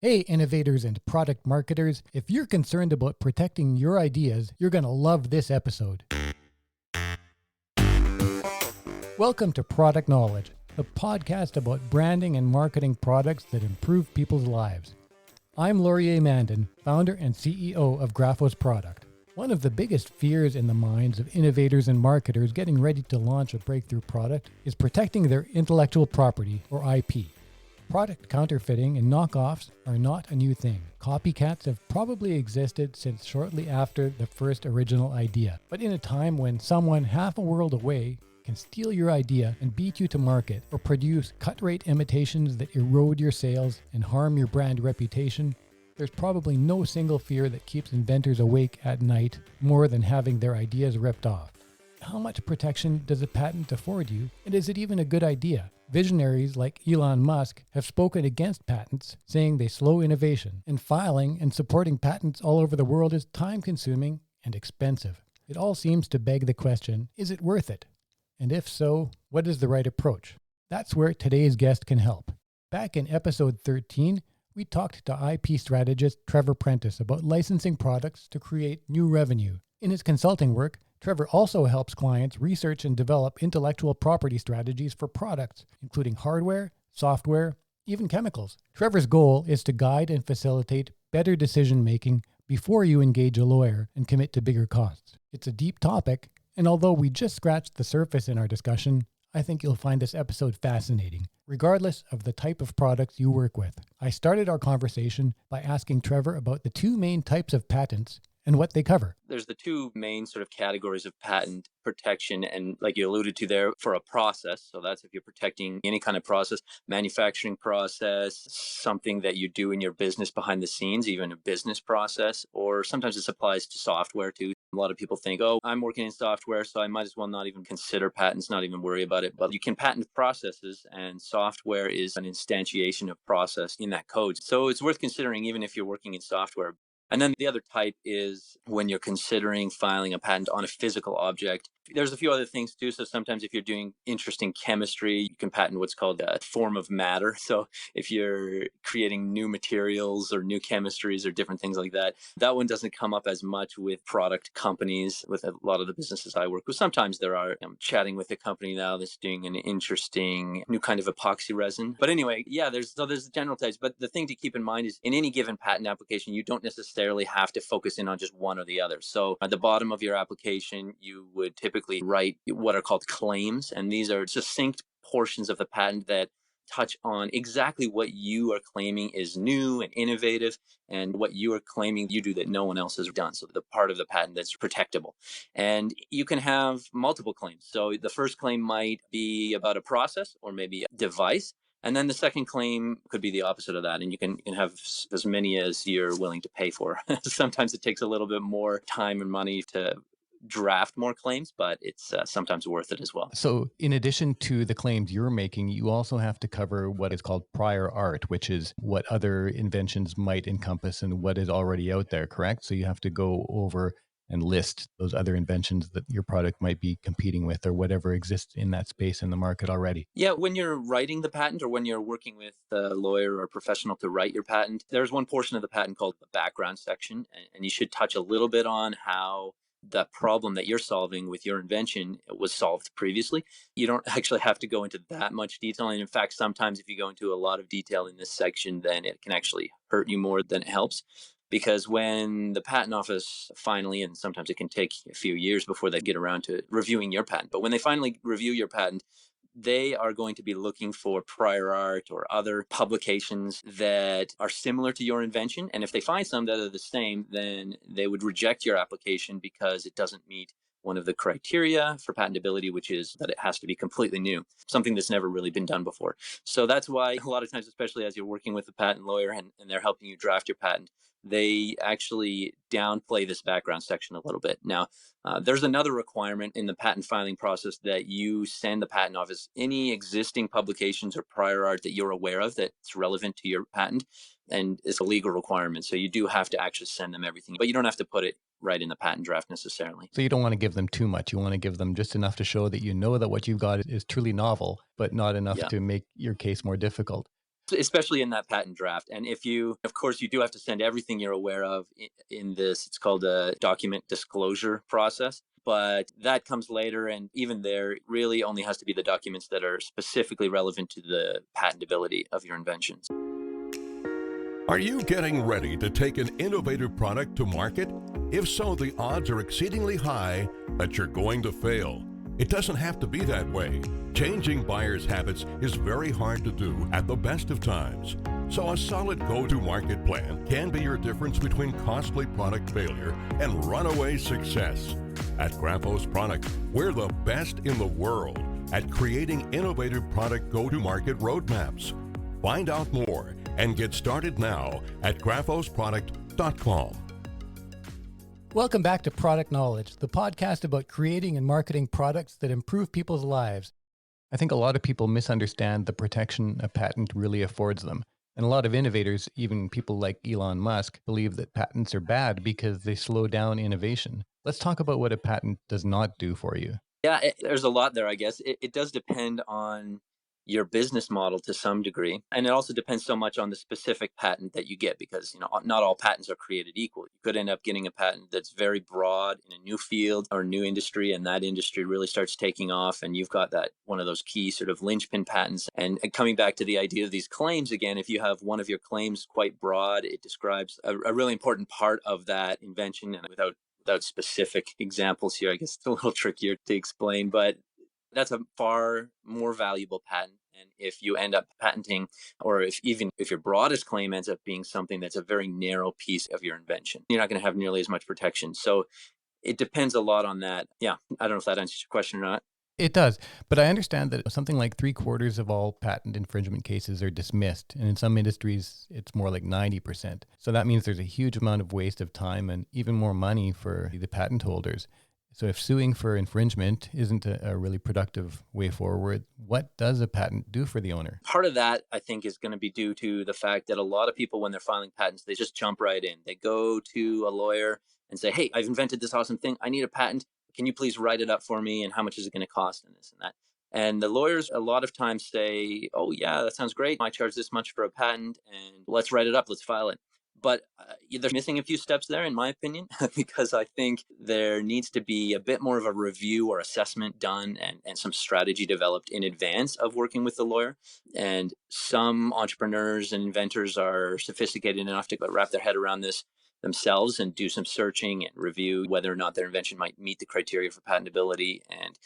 Hey, innovators and product marketers, if you're concerned about protecting your ideas, you're going to love this episode. Welcome to Product Knowledge, the podcast about branding and marketing products that improve people's lives. I'm Laurier Mandin, founder and CEO of Graphos Product. One of the biggest fears in the minds of innovators and marketers getting ready to launch a breakthrough product is protecting their intellectual property, or IP. Product counterfeiting and knockoffs are not a new thing. Copycats have probably existed since shortly after the first original idea. But in a time when someone half a world away can steal your idea and beat you to market, or produce cut-rate imitations that erode your sales and harm your brand reputation, there's probably no single fear that keeps inventors awake at night more than having their ideas ripped off. How much protection does a patent afford you, and is it even a good idea? Visionaries like Elon Musk have spoken against patents, saying they slow innovation, and filing and supporting patents all over the world is time-consuming and expensive. It all seems to beg the question, is it worth it? And if so, what is the right approach? That's where today's guest can help. Back in episode 13, we talked to IP strategist Trevor Prentice about licensing products to create new revenue. In his consulting work, Trevor also helps clients research and develop intellectual property strategies for products, including hardware, software, even chemicals. Trevor's goal is to guide and facilitate better decision-making before you engage a lawyer and commit to bigger costs. It's a deep topic, and although we just scratched the surface in our discussion, I think you'll find this episode fascinating, regardless of the type of products you work with. I started our conversation by asking Trevor about the two main types of patents and what they cover. There's the two main sort of categories of patent protection, and like you alluded to there, for a process. So that's if you're protecting any kind of process, manufacturing process, something that you do in your business behind the scenes, even a business process, or sometimes this applies to software too. A lot of people think, oh, I'm working in software, so I might as well not even consider patents, not even worry about it. But you can patent processes, and software is an instantiation of process in that code. So it's worth considering even if you're working in software. And then the other type is when you're considering filing a patent on a physical object. There's a few other things too. So sometimes if you're doing interesting chemistry, you can patent what's called a form of matter. So if you're creating new materials or new chemistries or different things like that, that one doesn't come up as much with product companies, with a lot of the businesses I work with. Sometimes there are. I'm chatting with a company now that's doing an interesting new kind of epoxy resin. But anyway, yeah, there's general types. But the thing to keep in mind is in any given patent application, you don't necessarily have to focus in on just one or the other. So at the bottom of your application, you would typically write what are called claims. And these are succinct portions of the patent that touch on exactly what you are claiming is new and innovative and what you are claiming you do that no one else has done. So the part of the patent that's protectable. And you can have multiple claims. So the first claim might be about a process or maybe a device. And then the second claim could be the opposite of that. And you can have as many as you're willing to pay for. Sometimes it takes a little bit more time and money to draft more claims, but it's sometimes worth it as well. So in addition to the claims you're making, you also have to cover what is called prior art, which is what other inventions might encompass and what is already out there, correct? So you have to go over and list those other inventions that your product might be competing with or whatever exists in that space in the market already. Yeah, when you're writing the patent or when you're working with a lawyer or a professional to write your patent, there's one portion of the patent called the background section, and you should touch a little bit on how the problem that you're solving with your invention was solved previously. You don't actually have to go into that much detail. And in fact, sometimes if you go into a lot of detail in this section, then it can actually hurt you more than it helps. Because when the patent office finally, and sometimes it can take a few years before they get around to reviewing your patent, but when they finally review your patent, they are going to be looking for prior art or other publications that are similar to your invention. And if they find some that are the same, then they would reject your application because it doesn't meet one of the criteria for patentability, which is that it has to be completely new, something that's never really been done before. So that's why a lot of times, especially as you're working with a patent lawyer and they're helping you draft your patent, they actually downplay this background section a little bit. Now, there's another requirement in the patent filing process that you send the patent office any existing publications or prior art that you're aware of that's relevant to your patent, and it's a legal requirement. So you do have to actually send them everything, but you don't have to put it right in the patent draft necessarily. So you don't want to give them too much. You want to give them just enough to show that you know that what you've got is truly novel, but not enough to make your case more difficult. especially in that patent draft. And if you, of course, you do have to send everything you're aware of in this, it's called a document disclosure process. But that comes later. And even there, it really only has to be the documents that are specifically relevant to the patentability of your inventions. Are you getting ready to take an innovative product to market? If so, the odds are exceedingly high that you're going to fail. It doesn't have to be that way. Changing buyers' habits is very hard to do at the best of times. So a solid go-to-market plan can be your difference between costly product failure and runaway success. At Graphos Product, we're the best in the world at creating innovative product go-to-market roadmaps. Find out more and get started now at graphosproduct.com. Welcome back to Product Knowledge, the podcast about creating and marketing products that improve people's lives. I think a lot of people misunderstand the protection a patent really affords them. And a lot of innovators, even people like Elon Musk, believe that patents are bad because they slow down innovation. Let's talk about what a patent does not do for you. Yeah, there's a lot there, I guess. It does depend on your business model to some degree. And it also depends so much on the specific patent that you get, because not all patents are created equal. You could end up getting a patent that's very broad in a new field or new industry, and that industry really starts taking off, and you've got that one of those key sort of linchpin patents. And coming back to the idea of these claims again, if you have one of your claims quite broad, it describes a really important part of that invention. And without specific examples here, I guess it's a little trickier to explain, but that's a far more valuable patent. And if you end up patenting, or if your broadest claim ends up being something that's a very narrow piece of your invention, you're not going to have nearly as much protection. So it depends a lot on that. Yeah, I don't know if that answers your question or not. It does, but I understand that something like 3/4 of all patent infringement cases are dismissed, and in some industries, it's more like 90%. So that means there's a huge amount of waste of time and even more money for the patent holders. So if suing for infringement isn't a really productive way forward, what does a patent do for the owner? Part of that, I think, is going to be due to the fact that a lot of people, when they're filing patents, they just jump right in. They go to a lawyer and say, hey, I've invented this awesome thing. I need a patent. Can you please write it up for me? And how much is it going to cost? And this and that. And the lawyers a lot of times say, oh, yeah, that sounds great. I charge this much for a patent, and let's write it up. Let's file it. But they're missing a few steps there, in my opinion, because I think there needs to be a bit more of a review or assessment done, and some strategy developed in advance of working with the lawyer. And some entrepreneurs and inventors are sophisticated enough to wrap their head around this themselves and do some searching and review whether or not their invention might meet the criteria for patentability, and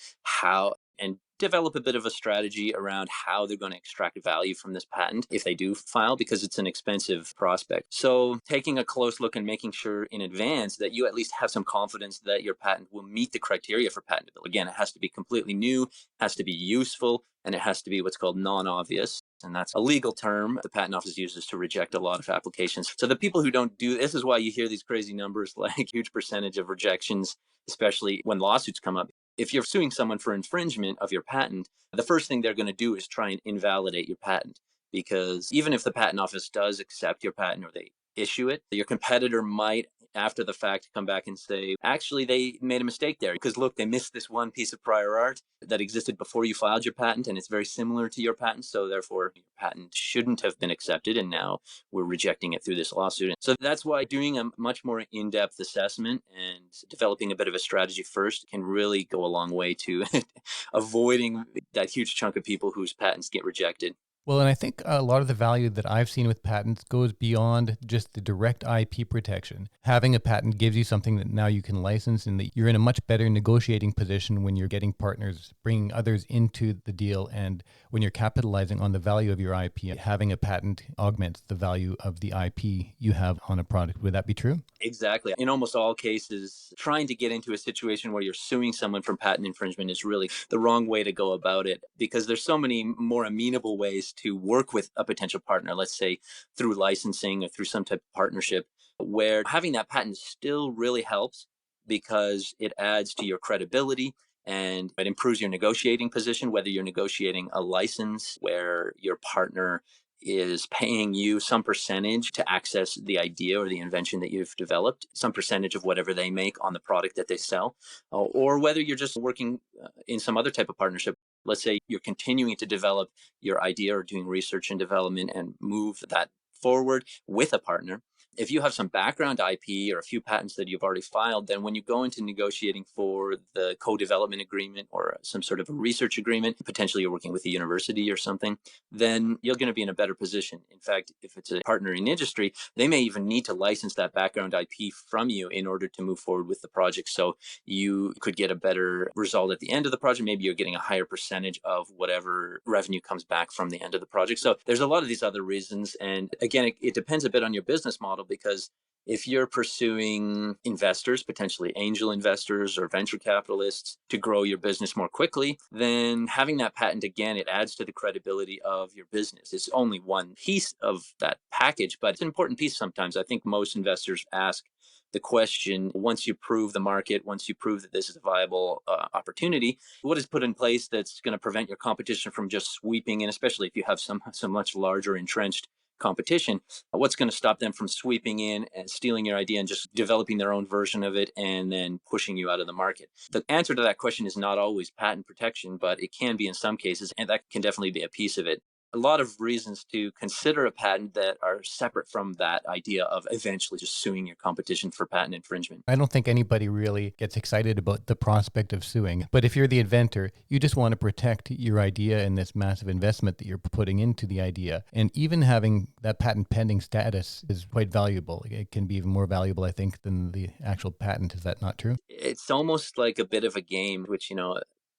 develop a bit of a strategy around how they're going to extract value from this patent if they do file, because it's an expensive prospect. So taking a close look and making sure in advance that you at least have some confidence that your patent will meet the criteria for patentability. Again, it has to be completely new, has to be useful, and it has to be what's called non-obvious. And that's a legal term the patent office uses to reject a lot of applications. So the people who don't do this is why you hear these crazy numbers, like huge percentage of rejections, especially when lawsuits come up. If you're suing someone for infringement of your patent, the first thing they're going to do is try and invalidate your patent, because even if the patent office does accept your patent or they issue it, your competitor might, after the fact, come back and say, actually, they made a mistake there, because look, they missed this one piece of prior art that existed before you filed your patent, and it's very similar to your patent. So therefore, your patent shouldn't have been accepted, and now we're rejecting it through this lawsuit. So that's why doing a much more in-depth assessment and developing a bit of a strategy first can really go a long way to avoiding that huge chunk of people whose patents get rejected. Well, and I think a lot of the value that I've seen with patents goes beyond just the direct IP protection. Having a patent gives you something that now you can license, and that you're in a much better negotiating position when you're getting partners, bringing others into the deal, and when you're capitalizing on the value of your IP. Having a patent augments the value of the IP you have on a product. Would that be true? Exactly. In almost all cases, trying to get into a situation where you're suing someone for patent infringement is really the wrong way to go about it, because there's so many more amenable ways to work with a potential partner, let's say through licensing or through some type of partnership, where having that patent still really helps, because it adds to your credibility and it improves your negotiating position, whether you're negotiating a license where your partner is paying you some percentage to access the idea or the invention that you've developed, some percentage of whatever they make on the product that they sell, or whether you're just working in some other type of partnership Let's say you're continuing to develop your idea or doing research and development and move that forward with a partner. If you have some background IP or a few patents that you've already filed, then when you go into negotiating for the co-development agreement or some sort of a research agreement, potentially you're working with a university or something, then you're going to be in a better position. In fact, if it's a partner in industry, they may even need to license that background IP from you in order to move forward with the project. So you could get a better result at the end of the project. Maybe you're getting a higher percentage of whatever revenue comes back from the end of the project. So there's a lot of these other reasons. And again, it depends a bit on your business model, because if you're pursuing investors, potentially angel investors or venture capitalists, to grow your business more quickly, then having that patent, again, it adds to the credibility of your business. It's only one piece of that package, but it's an important piece sometimes. I think most investors ask the question, once you prove the market, once you prove that this is a viable opportunity, what is put in place that's going to prevent your competition from just sweeping in, especially if you have some much larger entrenched competition? What's going to stop them from sweeping in and stealing your idea and just developing their own version of it and then pushing you out of the market? The answer to that question is not always patent protection, but it can be in some cases, and that can definitely be a piece of it. A lot of reasons to consider a patent that are separate from that idea of eventually just suing your competition for patent infringement. I don't think anybody really gets excited about the prospect of suing. But if you're the inventor, you just want to protect your idea and this massive investment that you're putting into the idea. And even having that patent pending status is quite valuable. It can be even more valuable, I think, than the actual patent. Is that not true? It's almost like a bit of a game, which,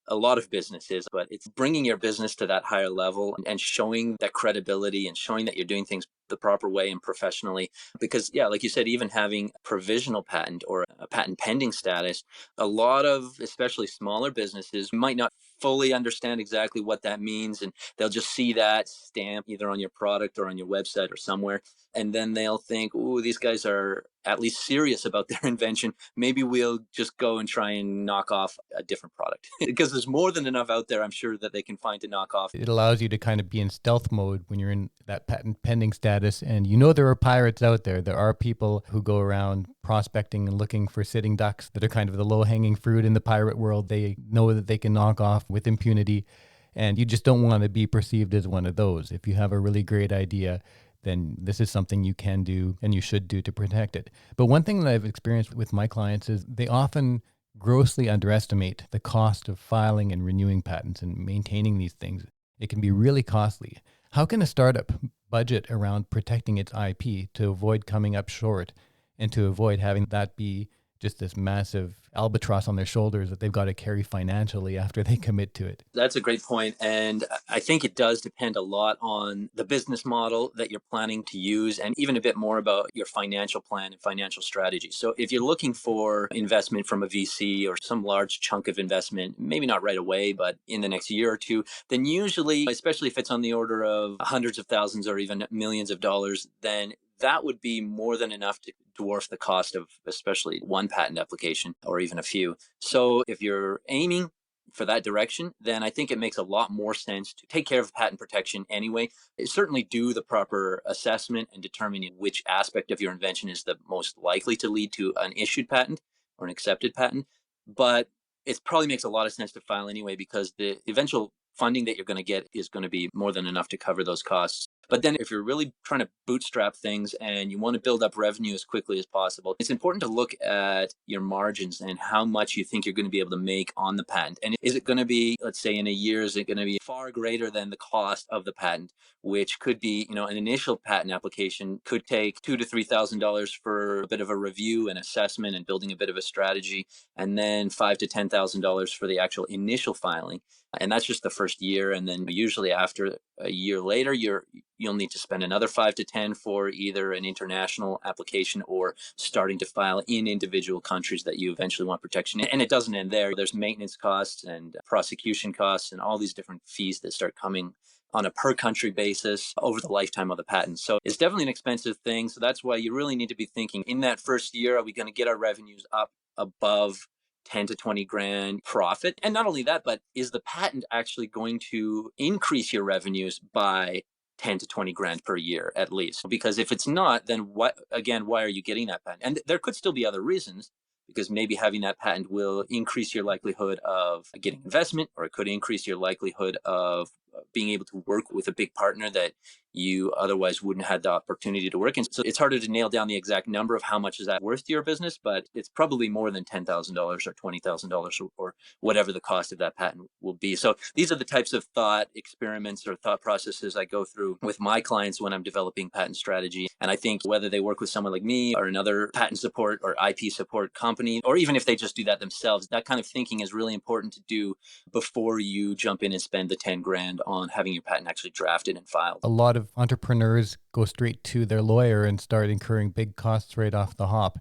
a lot of businesses, but it's bringing your business to that higher level and showing that credibility and showing that you're doing things the proper way and professionally. Because, yeah, like you said, even having provisional patent or a patent pending status, a lot of, especially smaller businesses, might not fully understand exactly what that means. And they'll just see that stamp either on your product or on your website or somewhere. And then they'll think, oh, these guys are at least serious about their invention. Maybe we'll just go and try and knock off a different product. Because there's more than enough out there, I'm sure, that they can find to knock off. It allows you to kind of be in stealth mode when you're in that patent pending status. And there are pirates out there. There are people who go around prospecting and looking for sitting ducks that are kind of the low-hanging fruit in the pirate world. They know that they can knock off with impunity. And you just don't want to be perceived as one of those. If you have a really great idea, then this is something you can do and you should do to protect it. But one thing that I've experienced with my clients is they often grossly underestimate the cost of filing and renewing patents and maintaining these things. It can be really costly. How can a startup budget around protecting its IP to avoid coming up short and to avoid having that be just this massive albatross on their shoulders that they've got to carry financially after they commit to it? That's a great point. And I think it does depend a lot on the business model that you're planning to use and even a bit more about your financial plan and financial strategy. So if you're looking for investment from a VC or some large chunk of investment, maybe not right away, but in the next year or two, then usually, especially if it's on the order of hundreds of thousands or even millions of dollars, then that would be more than enough to dwarf the cost of especially one patent application or even a few. So if you're aiming for that direction, then I think it makes a lot more sense to take care of patent protection anyway. Certainly do the proper assessment and determining which aspect of your invention is the most likely to lead to an issued patent or an accepted patent. But it probably makes a lot of sense to file anyway, because the eventual funding that you're going to get is going to be more than enough to cover those costs. But then if you're really trying to bootstrap things and you want to build up revenue as quickly as possible, it's important to look at your margins and how much you think you're going to be able to make on the patent. And is it going to be, let's say in a year, is it going to be far greater than the cost of the patent, which could be, an initial patent application could take $2,000 to $3,000 for a bit of a review and assessment and building a bit of a strategy, and then $5,000 to $10,000 for the actual initial filing. And that's just the first year. And then usually after a year later, you'll need to spend another 5 to 10 for either an international application or starting to file in individual countries that you eventually want protection in. And it doesn't end there. There's maintenance costs and prosecution costs and all these different fees that start coming on a per country basis over the lifetime of the patent. So it's definitely an expensive thing. So that's why you really need to be thinking in that first year, are we going to get our revenues up above 10 to 20 grand profit? And not only that, but is the patent actually going to increase your revenues by 10 to 20 grand per year at least? Because if it's not, then why are you getting that patent? And there could still be other reasons. because maybe having that patent will increase your likelihood of getting investment, or it could increase your likelihood of being able to work with a big partner that you otherwise wouldn't have the opportunity to work in. So it's harder to nail down the exact number of how much is that worth to your business, but it's probably more than $10,000 or $20,000 or whatever the cost of that patent will be. So these are the types of thought experiments or thought processes I go through with my clients when I'm developing patent strategy. And I think whether they work with someone like me or another patent support or IP support company, or even if they just do that themselves, that kind of thinking is really important to do before you jump in and spend the 10 grand on having your patent actually drafted and filed. A lot of entrepreneurs go straight to their lawyer and start incurring big costs right off the hop.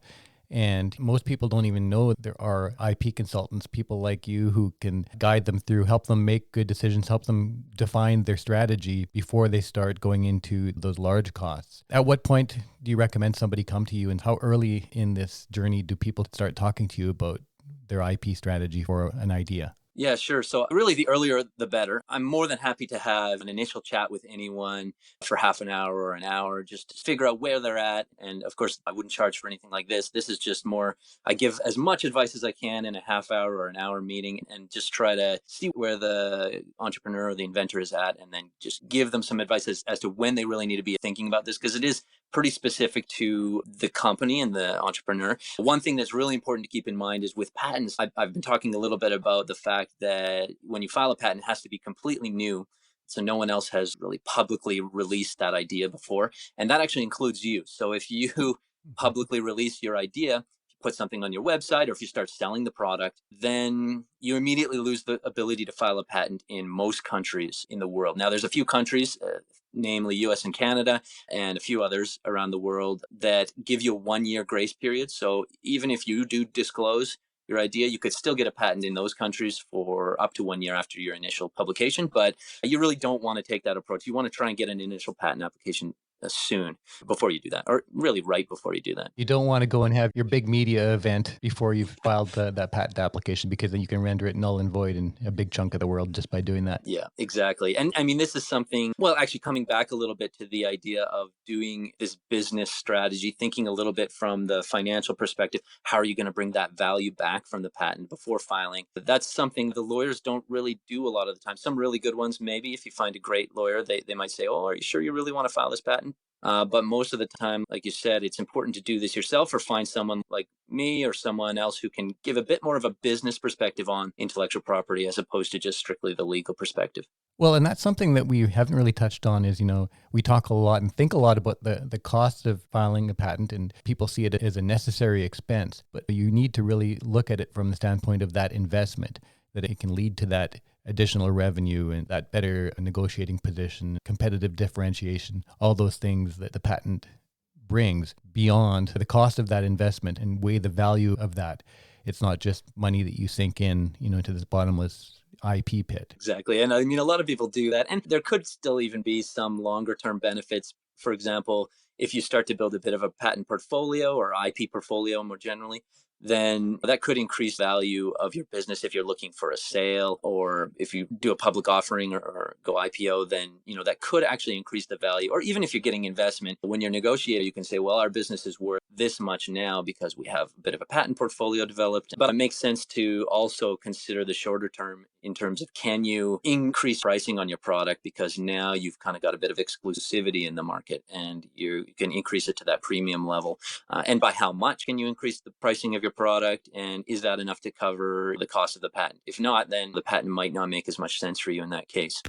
And most people don't even know there are IP consultants, people like you who can guide them through, help them make good decisions, help them define their strategy before they start going into those large costs. At what point do you recommend somebody come to you, and how early in this journey do people start talking to you about their IP strategy for an idea? Yeah, sure. So really the earlier, the better. I'm more than happy to have an initial chat with anyone for half an hour or an hour, just to figure out where they're at. And of course, I wouldn't charge for anything like this. This is just more, I give as much advice as I can in a half hour or an hour meeting, and just try to see where the entrepreneur or the inventor is at, and then just give them some advice as to when they really need to be thinking about this, because it is pretty specific to the company and the entrepreneur. One thing that's really important to keep in mind is with patents, I've been talking a little bit about the fact that when you file a patent, it has to be completely new. So no one else has really publicly released that idea before. And that actually includes you. So if you publicly release your idea, put something on your website, or if you start selling the product, then you immediately lose the ability to file a patent in most countries in the world. Now, there's a few countries, namely US and Canada, and a few others around the world, that give you a 1-year grace period. So even if you do disclose your idea, you could still get a patent in those countries for up to 1 year after your initial publication. But you really don't want to take that approach. You want to try and get an initial patent application soon before you do that, or really right before you do that. You don't want to go and have your big media event before you've filed that patent application, because then you can render it null and void in a big chunk of the world just by doing that. Yeah, exactly. And I mean, this is something, well, actually coming back a little bit to the idea of doing this business strategy, thinking a little bit from the financial perspective, how are you going to bring that value back from the patent before filing? That's something the lawyers don't really do a lot of the time. Some really good ones, maybe if you find a great lawyer, they might say, oh, are you sure you really want to file this patent? But most of the time, like you said, it's important to do this yourself, or find someone like me or someone else who can give a bit more of a business perspective on intellectual property as opposed to just strictly the legal perspective. Well, and that's something that we haven't really touched on is, we talk a lot and think a lot about the cost of filing a patent, and people see it as a necessary expense. But you need to really look at it from the standpoint of that investment, that it can lead to that additional revenue and that better negotiating position, competitive differentiation, all those things that the patent brings beyond the cost of that investment, and weigh the value of that. It's not just money that you sink in, into this bottomless IP pit. Exactly. And I mean, a lot of people do that. And there could still even be some longer term benefits. For example, if you start to build a bit of a patent portfolio or IP portfolio more generally, then that could increase value of your business if you're looking for a sale, or if you do a public offering or go IPO, then, that could actually increase the value. Or even if you're getting investment, when you're negotiating, you can say, well, our business is worth this much now because we have a bit of a patent portfolio developed. But it makes sense to also consider the shorter term in terms of, can you increase pricing on your product, because now you've kind of got a bit of exclusivity in the market, and you can increase it to that premium level. And by how much can you increase the pricing of your product, and is that enough to cover the cost of the patent? If not, then the patent might not make as much sense for you in that case.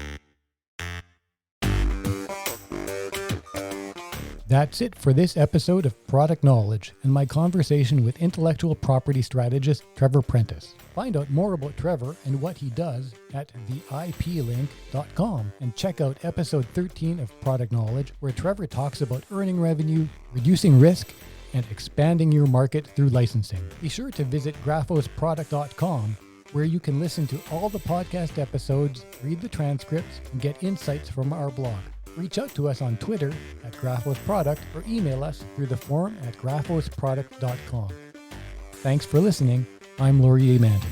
That's it for this episode of Product Knowledge and my conversation with intellectual property strategist Trevor Prentice. Find out more about Trevor and what he does at theiplink.com, and check out episode 13 of Product Knowledge, where Trevor talks about earning revenue, reducing risk, and expanding your market through licensing. Be sure to visit graphosproduct.com, where you can listen to all the podcast episodes, read the transcripts, and get insights from our blog. Reach out to us on Twitter at graphosproduct, or email us through the forum at graphosproduct.com. Thanks for listening. I'm Laurier Mandin.